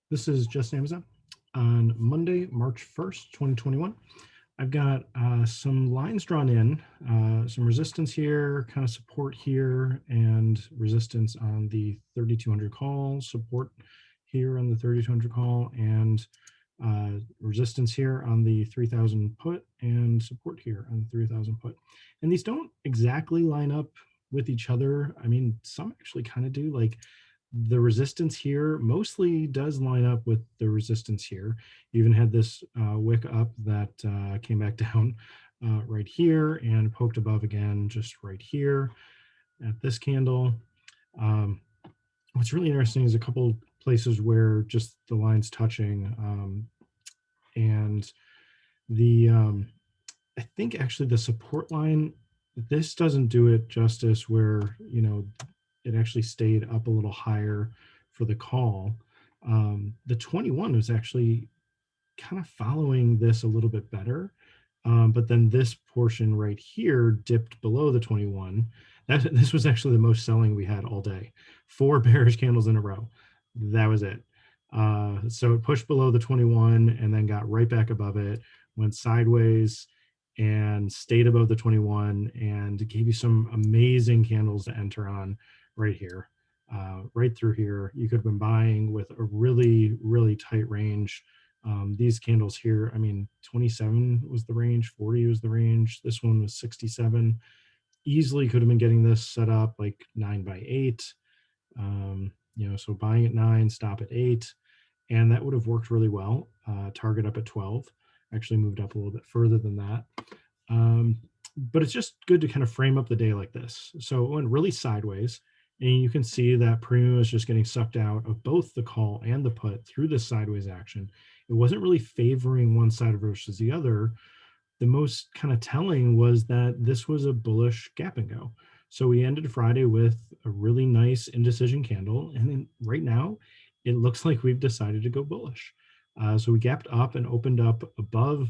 This is just AMZN. On Monday, March 1st, 2021, I've got some lines drawn in, some resistance here, kind of support here, and resistance on the 3200 call, support here on the 3200 call, and resistance here on the 3000 put, and support here on the 3000 put. And these don't exactly line up with each other. I mean, some actually kind of do. Like, the resistance here mostly does line up with the resistance here. You even had this wick up that came back down right here and poked above again just right here at this candle. Um, what's really interesting is a couple places where just the lines touching, and the I think actually the support line, this doesn't do it justice, where it actually stayed up a little higher for the call. The 21 was actually kind of following this a little bit better. But then this portion right here dipped below the 21. This was actually the most selling we had all day. 4 bearish candles in a row. That was it. So it pushed below the 21 and then got right back above it, went sideways and stayed above the 21, and gave you some amazing candles to enter on right here. Right through here, you could have been buying with a really, really tight range. These candles here, I mean, 27 was the range, 40 was the range. This one was 67. Easily could have been getting this set up like 9 by 8. So buying at 9, stop at 8, and that would have worked really well. Target up at 12. Actually moved up a little bit further than that. But it's just good to kind of frame up the day like this. So it went really sideways, and you can see that premium is just getting sucked out of both the call and the put through this sideways action. It wasn't really favoring one side versus the other. The most kind of telling was that this was a bullish gap and go. So we ended Friday with a really nice indecision candle. And then right now, it looks like we've decided to go bullish. So we gapped up and opened up above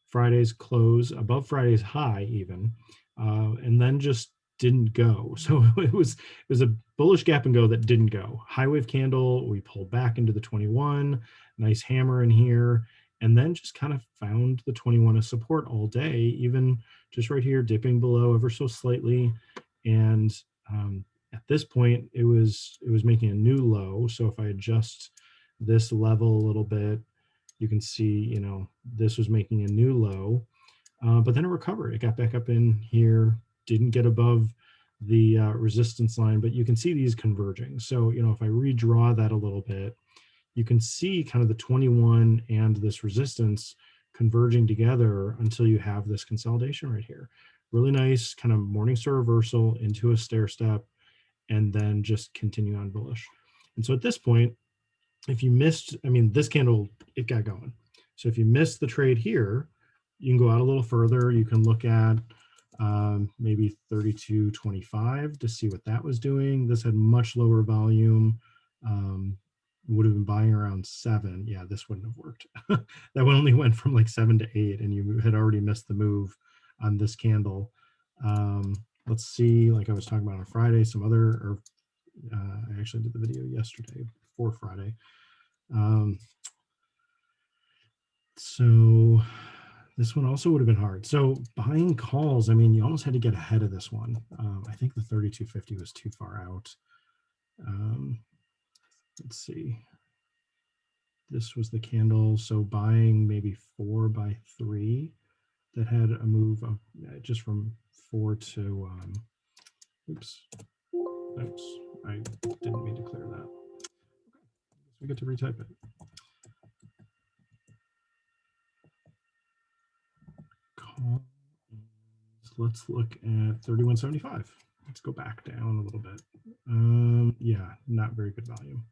Friday's close, above Friday's high even, and then just didn't go. So it was a bullish gap and go that didn't go. High wave candle, we pulled back into the 21, nice hammer in here, and then just kind of found the 21 as support all day, even just right here, dipping below ever so slightly. And at this point, it was making a new low. So if I adjust this level a little bit, you can see, this was making a new low, but then it recovered. It got back up in here, didn't get above the resistance line, but you can see these converging. So, if I redraw that a little bit, you can see kind of the 21 and this resistance converging together until you have this consolidation right here. Really nice kind of Morningstar reversal into a stair step, and then just continue on bullish. And so at this point, if you missed, I mean, this candle, it got going. So if you missed the trade here, you can go out a little further. You can look at maybe 32.25 to see what that was doing. This had much lower volume. Would have been buying around 7. Yeah, this wouldn't have worked. That one only went from like 7 to 8, and you had already missed the move on this candle. Let's see, like I was talking about on Friday, some other, or I actually did the video yesterday before Friday. So this one also would have been hard. So buying calls, I mean, you almost had to get ahead of this one. I think the 3250 was too far out. Let's see. This was the candle. So buying maybe 4 by 3 that had a move of just from 4 to, oops, I didn't mean to clear that. Okay, we get to retype it. Call. Let's look at 3175. Let's go back down a little bit. Yeah, not very good volume.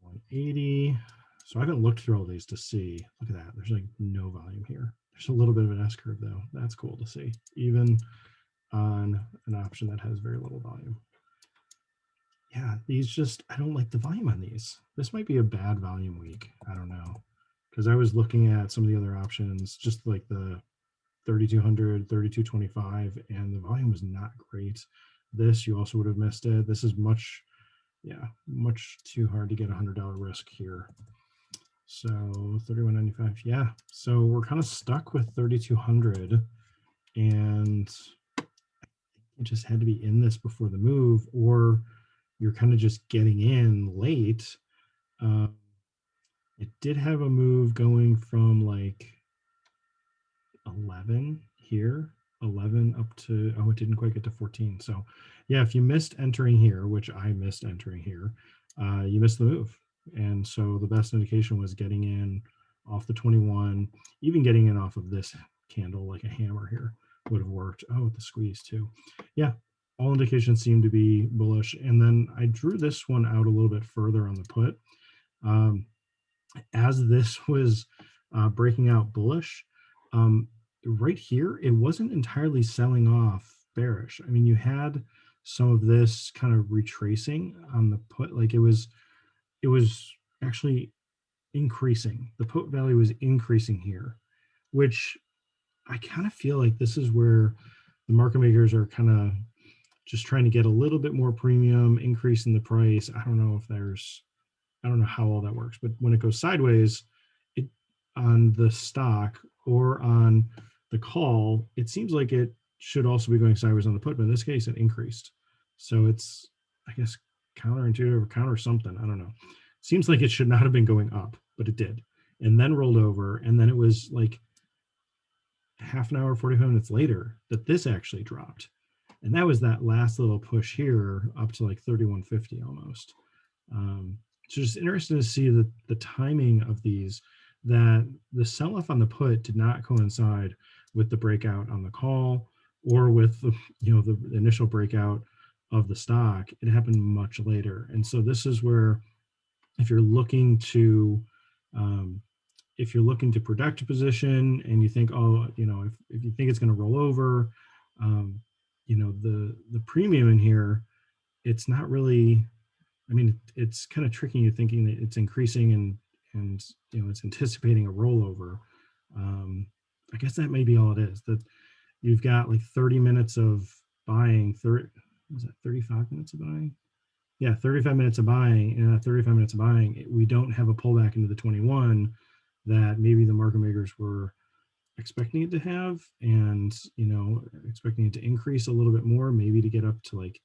3180. So I haven't looked through all these to see. Look at that. There's like no volume here. There's a little bit of an S curve though. That's cool to see, even on an option that has very little volume. Yeah, these just, I don't like the volume on these. This might be a bad volume week. I don't know. Because I was looking at some of the other options, just like the 3200, 3225, and the volume was not great. This, you also would have missed it. This is much, yeah, much too hard to get $100 risk here. So 31.95, yeah. So we're kind of stuck with 3,200, and it just had to be in this before the move, or you're kind of just getting in late. Um, it did have a move going from like 11 here, 11 up to, oh, it didn't quite get to 14. So yeah, if you missed entering here, which I missed entering here, you missed the move. And so the best indication was getting in off the 21, even getting in off of this candle like a hammer here would have worked. Oh, the squeeze too. Yeah, all indications seem to be bullish. And then I drew this one out a little bit further on the put. Um, as this was breaking out bullish, right here, it wasn't entirely selling off bearish. I mean, you had some of this kind of retracing on the put, like it was actually increasing. The put value was increasing here, which I kind of feel like this is where the market makers are kind of just trying to get a little bit more premium, increasing the price. I don't know how all that works, but when it goes sideways, it on the stock or on the call, it seems like it should also be going sideways on the put, but in this case, it increased. So it's, I guess, counterintuitive or counter something. I don't know. Seems like it should not have been going up, but it did, and then rolled over, and then it was like half an hour, 45 minutes later that this actually dropped, and that was that last little push here up to like 31.50 almost. So just interesting to see the timing of these, that the sell-off on the put did not coincide with the breakout on the call or with the, the initial breakout of the stock. It happened much later. And so this is where if you're looking to protect a position and you think, oh, if you think it's going to roll over, the premium in here, it's not really, I mean, it's kind of tricking you thinking that it's increasing and it's anticipating a rollover. I guess that may be all it is, that you've got like 30 minutes of buying, 35 minutes of buying? Yeah, 35 minutes of buying, and at 35 minutes of buying, we don't have a pullback into the 21 that maybe the market makers were expecting it to have, and expecting it to increase a little bit more, maybe to get up to like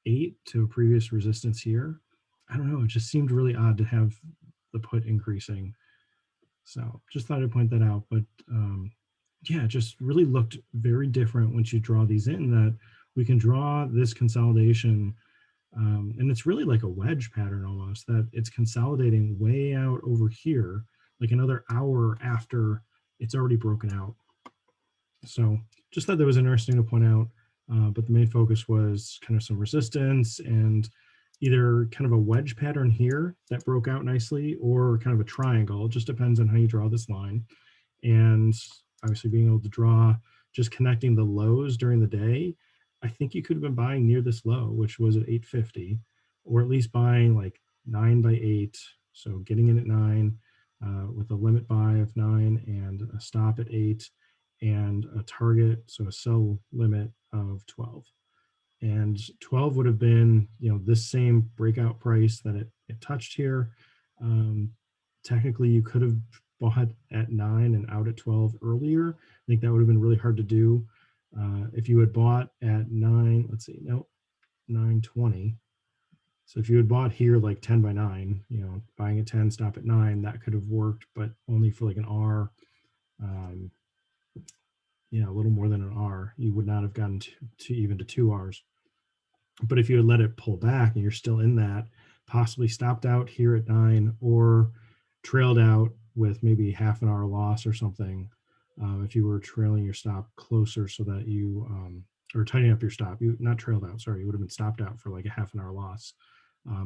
8 to a previous resistance here. I don't know. It just seemed really odd to have the put increasing. So just thought I'd point that out. But yeah, it just really looked very different once you draw these in, that we can draw this consolidation. And it's really like a wedge pattern almost, that it's consolidating way out over here, like another hour after it's already broken out. So just thought that was interesting to point out. But the main focus was kind of some resistance and either kind of a wedge pattern here that broke out nicely, or kind of a triangle. It just depends on how you draw this line. And obviously being able to draw, just connecting the lows during the day, I think you could have been buying near this low, which was at 850, or at least buying like 9 by 8. So getting in at 9 with a limit buy of 9 and a stop at 8 and a target, so a sell limit of 12. And 12 would have been, this same breakout price that it touched here. Technically, you could have bought at 9 and out at 12 earlier. I think that would have been really hard to do. If you had bought at 9, let's see, no, 920. So if you had bought here like 10 by 9, buying at 10, stop at 9, that could have worked, but only for like an R. A little more than an R. You would not have gotten to even to 2 Rs. But if you had let it pull back and you're still in that, possibly stopped out here at 9 or trailed out with maybe half an hour loss or something, if you were trailing your stop closer so that you, or tightening up your stop, you not trailed out, sorry, you would have been stopped out for like a half an hour loss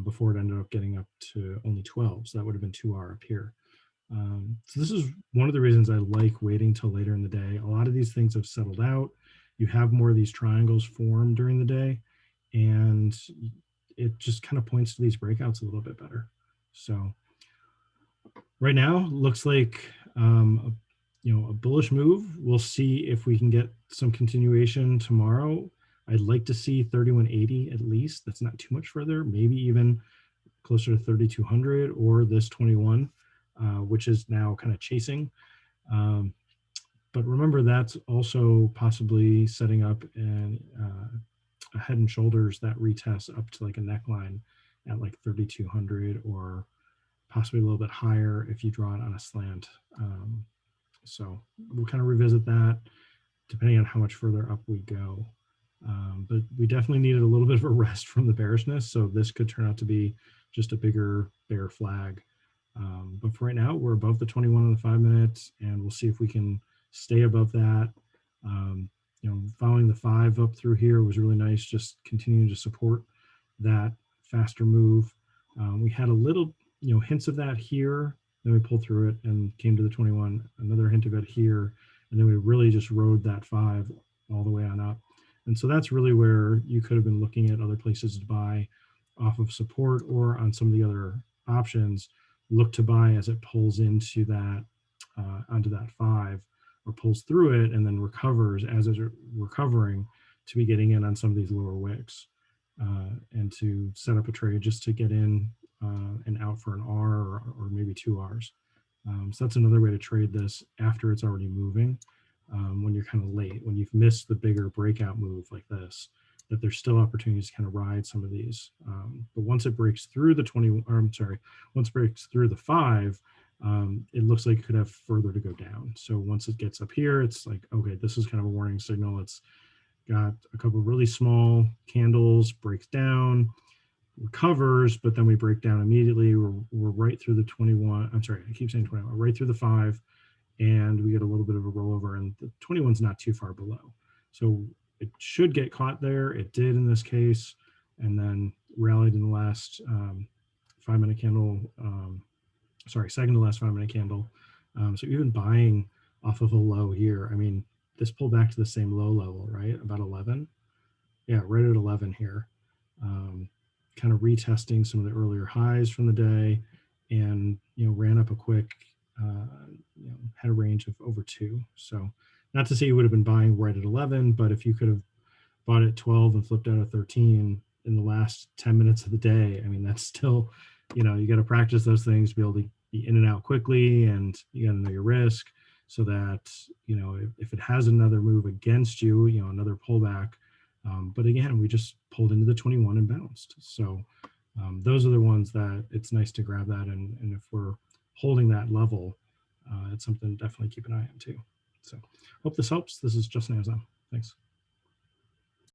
before it ended up getting up to only 12. So that would have been 2 R up here. So this is one of the reasons I like waiting till later in the day. A lot of these things have settled out. You have more of these triangles form during the day, and it just kind of points to these breakouts a little bit better. So right now looks like a bullish move. We'll see if we can get some continuation tomorrow. I'd like to see 31.80 at least. That's not too much further. Maybe even closer to 3,200 or this 21, which is now kind of chasing. But remember, that's also possibly setting up a head and shoulders that retests up to like a neckline at like 3,200 or possibly a little bit higher if you draw it on a slant. So we'll kind of revisit that depending on how much further up we go. But we definitely needed a little bit of a rest from the bearishness. So this could turn out to be just a bigger bear flag. But for right now, we're above the 21 on the 5 minutes, and we'll see if we can stay above that. Following the 5 up through here was really nice, just continuing to support that faster move. We had a little, hints of that here. Then we pulled through it and came to the 21, another hint of it here. And then we really just rode that 5 all the way on up. And so that's really where you could have been looking at other places to buy off of support, or on some of the other options, look to buy as it pulls into that, onto that 5, or pulls through it and then recovers as it's recovering, to be getting in on some of these lower wicks, and to set up a trade just to get in and out for an R or maybe 2 Rs. So that's another way to trade this after it's already moving, when you're kind of late, when you've missed the bigger breakout move like this, that there's still opportunities to kind of ride some of these. But once it breaks through the 20, or I'm sorry, once it breaks through the 5, it looks like it could have further to go down. So once it gets up here, it's like, okay, this is kind of a warning signal. It's got a couple of really small candles, breaks down, recovers, but then we break down immediately. We're right through the 21. I'm sorry, I keep saying 21, right through the 5, and we get a little bit of a rollover, and the 21's not too far below. So it should get caught there. It did in this case, and then rallied in the last 5 minute candle. Second to last 5 minute candle. So even buying off of a low here, I mean, this pulled back to the same low level, right? About 11. Yeah, right at 11 here. Kind of retesting some of the earlier highs from the day, and ran up a quick, had a range of over 2. So not to say you would have been buying right at 11, but if you could have bought at 12 and flipped out at 13 in the last 10 minutes of the day, I mean, that's still, you got to practice those things to be able to be in and out quickly, and you got to know your risk, so that if it has another move against you, another pullback. But again, we just pulled into the 21 and bounced. So those are the ones that it's nice to grab that. And if we're holding that level, it's something to definitely keep an eye on too. So hope this helps. This is Justin AMZN. Thanks.